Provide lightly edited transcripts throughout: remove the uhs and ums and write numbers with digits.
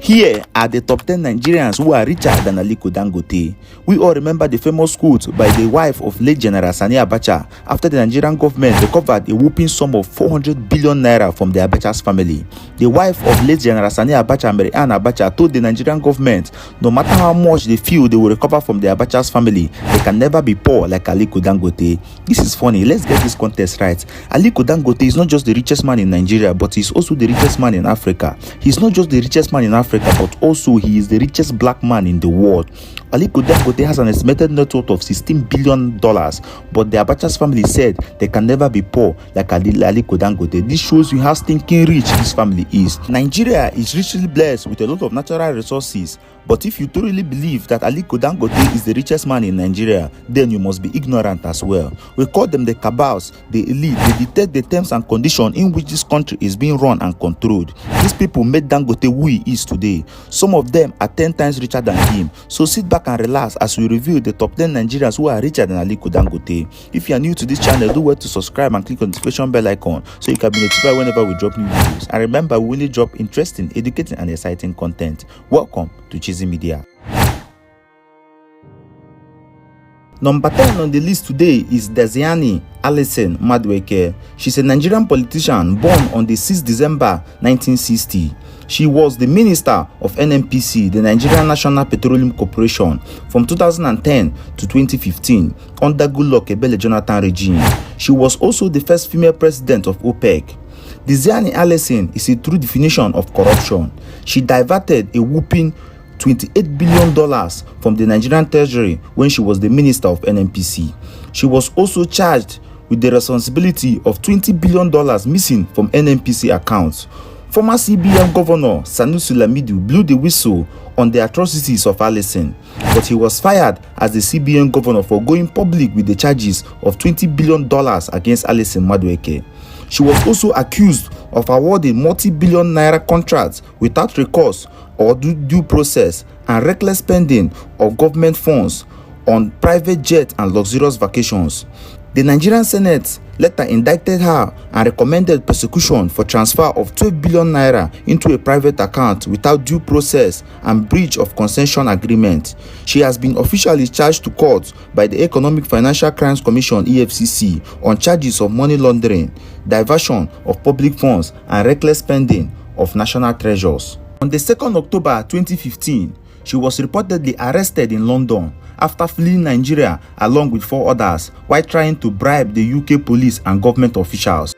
Here are the top 10 Nigerians who are richer than Aliko Dangote. We all remember the famous quote by the wife of late General Sani Abacha after the Nigerian government recovered a whopping sum of 400 billion naira from the Abacha's family. The wife of late General Sani Abacha, Mary Ann Abacha, told the Nigerian government no matter how much they feel they will recover from the Abacha's family, they can never be poor like Aliko Dangote. This is funny, let's get this context right. Aliko Dangote is not just the richest man in Nigeria, but he's also the richest man in Africa. He's not just the richest man in Africa, but also he is the richest black man in the world. Aliko Dangote has an estimated net worth of $16 billion, but the Abacha's family said they can never be poor like Aliko Dangote. This shows you how stinking rich this family is. Nigeria is richly blessed with a lot of natural resources, but if you truly believe that Aliko Dangote is the richest man in Nigeria, then you must be ignorant as well. We call them the cabals, the elite. They dictate the terms and conditions in which this country is being run and controlled. These people made Dangote who he is today. Some of them are 10 times richer than him. So sit back and relax as we review the top 10 Nigerians who are richer than Aliko Dangote. If you are new to this channel, do well to subscribe and click on the notification bell icon so you can be notified whenever we drop new videos. And remember, we only drop interesting, educating and exciting content. Welcome to Cheesy Media. Number 10 on the list today is Desiani Alison Madueke. She's a Nigerian politician born on the 6th December 1960. She was the minister of NNPC, the Nigerian National Petroleum Corporation, from 2010 to 2015 under Goodluck Ebele Jonathan regime. She was also the first female president of OPEC. Desiani Alison is a true definition of corruption. She diverted a whopping $28 billion from the Nigerian treasury when she was the minister of NNPC. She was also charged with the responsibility of $20 billion missing from NNPC accounts. Former CBN Governor Sanusi Lamido blew the whistle on the atrocities of Alison, but he was fired as the CBN Governor for going public with the charges of $20 billion against Alison Madueke. She was also accused of awarding multi-billion naira contracts without recourse or due process and reckless spending of government funds on private jet and luxurious vacations. The Nigerian Senate later indicted her and recommended prosecution for transfer of 12 billion naira into a private account without due process and breach of concession agreement. She has been officially charged to court by the Economic Financial Crimes Commission (EFCC) on charges of money laundering, diversion of public funds, and reckless spending of national treasures. On the 2nd October 2015, she was reportedly arrested in London after fleeing Nigeria along with 4 others while trying to bribe the UK police and government officials.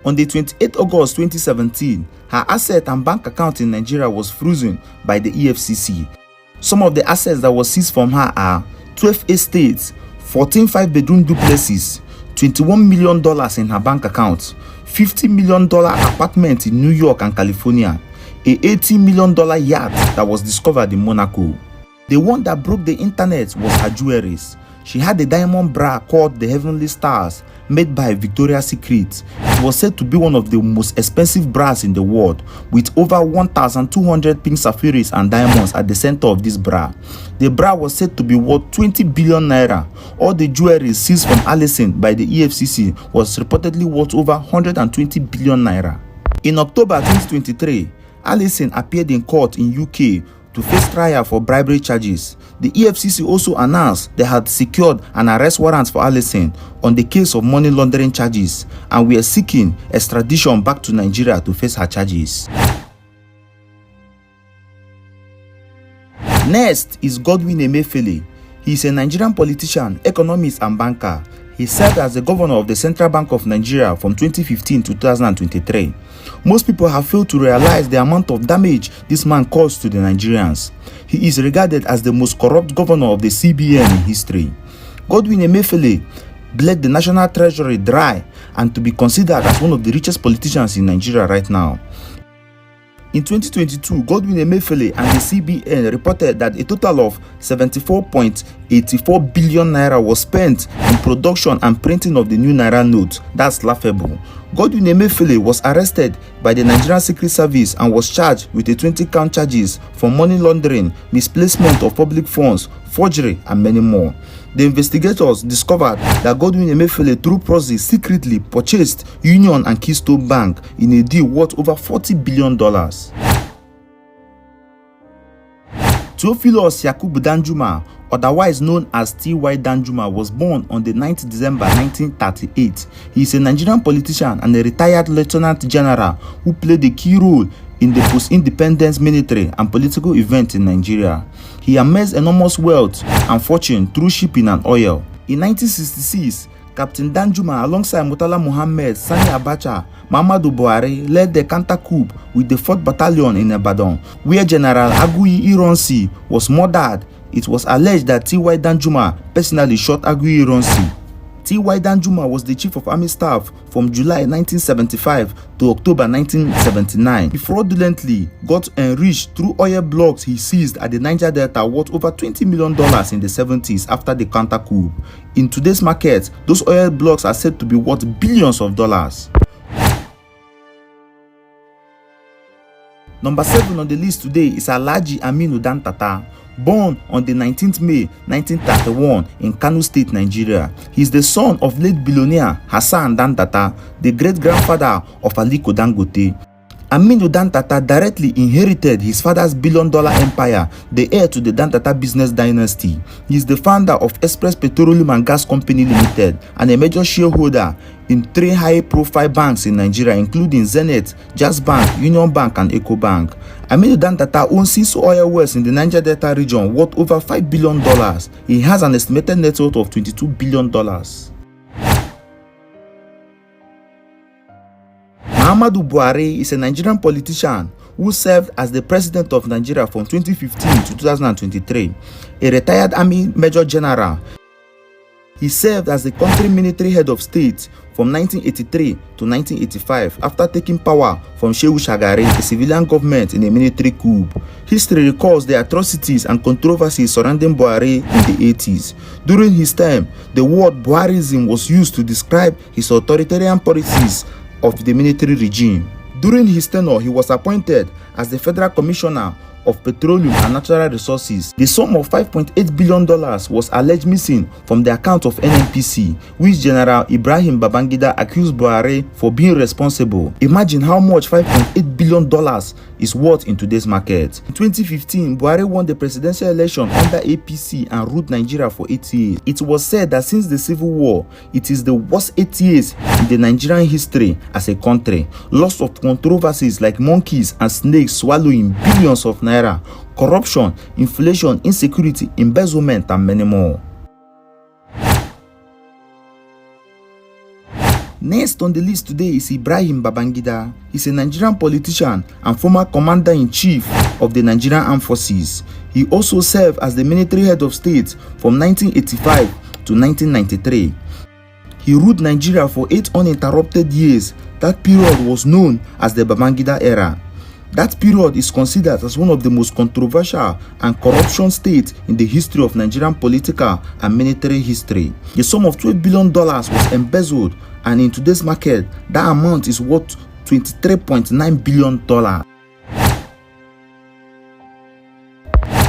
On the 28th August 2017, her asset and bank account in Nigeria was frozen by the EFCC. Some of the assets that were seized from her are 12 estates, 14 5-bedroom duplexes, $21 million in her bank account, $50 million apartment in New York and California, a $80 million yacht that was discovered in Monaco. The one that broke the internet was her jewelries. She had a diamond bra called the Heavenly Stars, made by Victoria's Secret. It was said to be one of the most expensive bras in the world, with over 1,200 pink sapphires and diamonds at the center of this bra. The bra was said to be worth 20 billion naira. All the jewelry seized from Alison by the EFCC was reportedly worth over 120 billion naira. In October 2023, Alison appeared in court in UK to face trial for bribery charges. The EFCC also announced they had secured an arrest warrant for Alison on the case of money laundering charges and were seeking extradition back to Nigeria to face her charges. Next is Godwin Emefiele. He is a Nigerian politician, economist and banker. He served as the governor of the Central Bank of Nigeria from 2015 to 2023. Most people have failed to realize the amount of damage this man caused to the Nigerians. He is regarded as the most corrupt governor of the CBN in history. Godwin Emefiele bled the national treasury dry and to be considered as one of the richest politicians in Nigeria right now. In 2022, Godwin Emefiele and the CBN reported that a total of 74.84 billion naira was spent in production and printing of the new naira note. That's laughable. Godwin Emefiele was arrested by the Nigerian Secret Service and was charged with a 20-count charges for money laundering, misplacement of public funds, forgery, and many more. The investigators discovered that Godwin Emefiele through proxy secretly purchased Union and Keystone Bank in a deal worth over $40 billion. Theophilus Yakubu Danjuma, otherwise known as T.Y. Danjuma, was born on the 9th December 1938. He is a Nigerian politician and a retired lieutenant general who played a key role in the post-independence military and political events in Nigeria. He amassed enormous wealth and fortune through shipping and oil. In 1966, Captain Danjuma, alongside Murtala Muhammad, Sani Abacha, Muhammadu Buhari, led the counter-coup with the 4th Battalion in Ibadan, where General Aguiyi Ironsi was murdered. It was alleged that T.Y. Danjuma personally shot Aguiyi Ironsi. T.Y. Danjuma was the Chief of Army Staff from July 1975 to October 1979. He fraudulently got enriched through oil blocks he seized at the Niger Delta worth over $20 million in the 70s after the counter-coup. In today's market, those oil blocks are said to be worth billions of dollars. Number 7 on the list today is Alhaji Aminu Dantata, born on the 19th May 1931 in Kano State, Nigeria. He is the son of late billionaire Hassan Dantata, the great-grandfather of Aliko Dangote. Aminu Dantata directly inherited his father's billion-dollar empire, the heir to the Dantata business dynasty. He is the founder of Express Petroleum and Gas Company Limited and a major shareholder in 3 high-profile banks in Nigeria, including Zenith, Jazz Bank, Union Bank, and Eco Bank. Aminu Dantata owns 6 oil wells in the Niger Delta region worth over $5 billion. He has an estimated net worth of $22 billion. Muhammadu Buhari is a Nigerian politician who served as the president of Nigeria from 2015 to 2023. A retired army major general, he served as the country military head of state from 1983 to 1985 after taking power from Shehu Shagari, a civilian government in a military coup. History recalls the atrocities and controversies surrounding Buhari in the 80s. During his time, the word Buharism was used to describe his authoritarian policies of the military regime. During his tenure, he was appointed as the Federal Commissioner of Petroleum and Natural Resources. The sum of $5.8 billion was alleged missing from the account of NNPC, which General Ibrahim Babangida accused Buhari for being responsible. Imagine how much $5.8 billion is worth in today's market. In 2015, Buhari won the presidential election under APC and ruled Nigeria for 8 years. It was said that since the Civil War, it is the worst 8 years in the Nigerian history as a country. Lots of controversies like monkeys and snakes swallowing billions of naira, corruption, inflation, insecurity, embezzlement, and many more. Next on the list today is Ibrahim Babangida. He's a Nigerian politician and former commander-in-chief of the Nigerian Armed Forces. He also served as the military head of state from 1985 to 1993. He ruled Nigeria for 8 uninterrupted years. That period was known as the Babangida era. That period is considered as one of the most controversial and corruption states in the history of Nigerian political and military history. The sum of $12 billion was embezzled, and in today's market, that amount is worth $23.9 billion.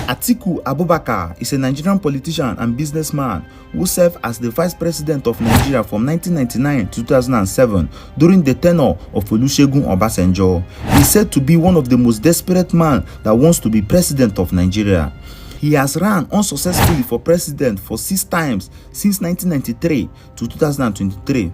Atiku Abubakar is a Nigerian politician and businessman who served as the vice president of Nigeria from 1999 to 2007 during the tenure of Olusegun Obasanjo. He is said to be one of the most desperate men that wants to be president of Nigeria. He has run unsuccessfully for president for 6 times since 1993 to 2023.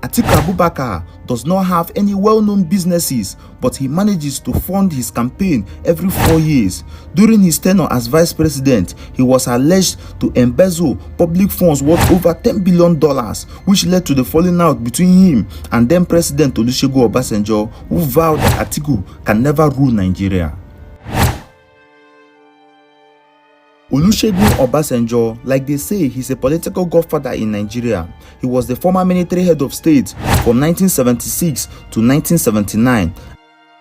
Atiku Abubakar does not have any well-known businesses, but he manages to fund his campaign every 4 years. During his tenure as vice president, he was alleged to embezzle public funds worth over $10 billion, which led to the falling out between him and then President Olusegun Obasanjo, who vowed that Atiku can never rule Nigeria. Olusegun Obasanjo, like they say, he's a political godfather in Nigeria. He was the former military head of state from 1976 to 1979.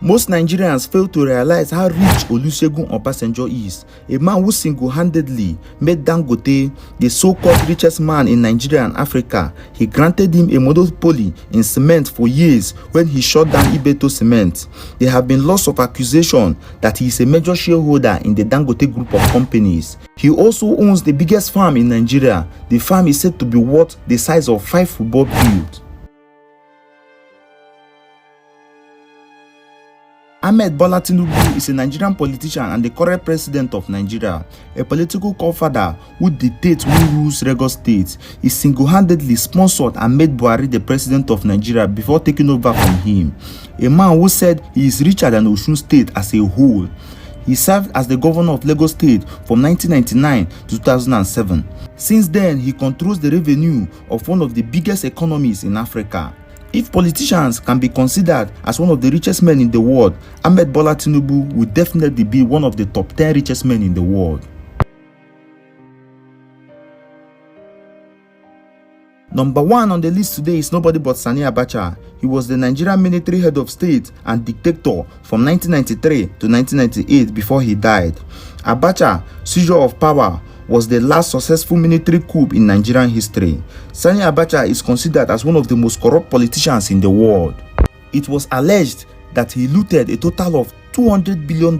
Most Nigerians fail to realize how rich Olusegun Obasanjo is, a man who single-handedly made Dangote the so-called richest man in Nigeria and Africa. He granted him a monopoly in cement for years when he shut down Ibeto Cement. There have been lots of accusations that he is a major shareholder in the Dangote group of companies. He also owns the biggest farm in Nigeria. The farm is said to be worth the size of 5 football fields. Ahmed Bola Tinubu is a Nigerian politician and the current president of Nigeria, a political godfather who dictates who rules Lagos State. He single-handedly sponsored and made Buhari the president of Nigeria before taking over from him. A man who said he is richer than Osun State as a whole. He served as the governor of Lagos State from 1999 to 2007. Since then, he controls the revenue of one of the biggest economies in Africa. If politicians can be considered as one of the richest men in the world, Ahmed Bola Tinubu will definitely be one of the top 10 richest men in the world. Number 1 on the list today is nobody but Sani Abacha. He was the Nigerian military head of state and dictator from 1993 to 1998 before he died. Abacha's seizure of power was the last successful military coup in Nigerian history. Sani Abacha is considered as one of the most corrupt politicians in the world. It was alleged that he looted a total of $200 billion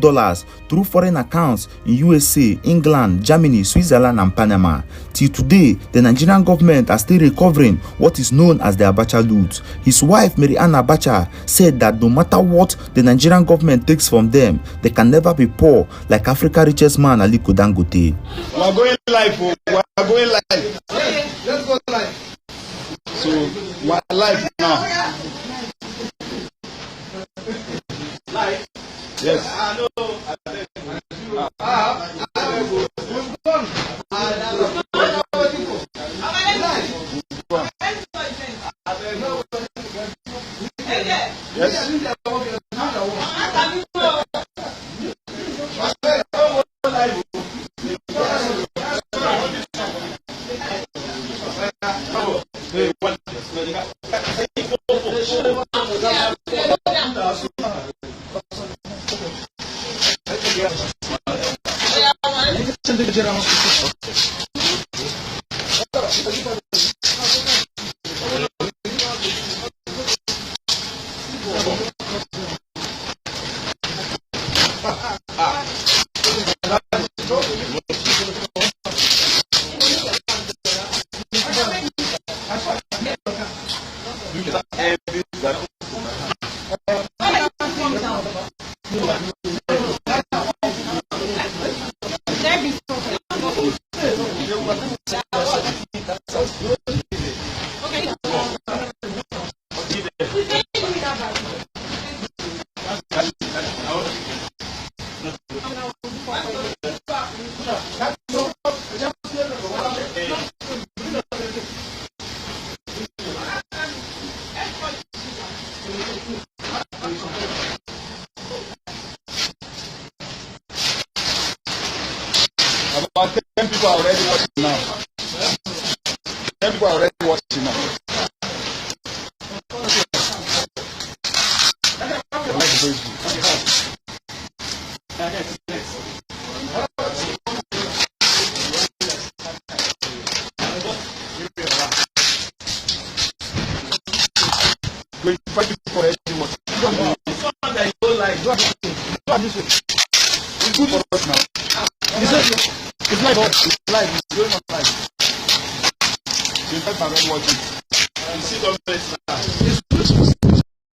through foreign accounts in USA, England, Germany, Switzerland, and Panama. Till today, the Nigerian government are still recovering what is known as the Abacha loot. His wife, Mary Ann Abacha, said that no matter what the Nigerian government takes from them, they can never be poor like Africa's richest man, Aliko Dangote. We are going live. We are going live. Let's go live. So, we are live now. Live? Yes. About 10 people are already watching now. 10 people are already watching now. It's good for us now. It's live. It's live. It's going on live. You in fact, I'm watching. You see the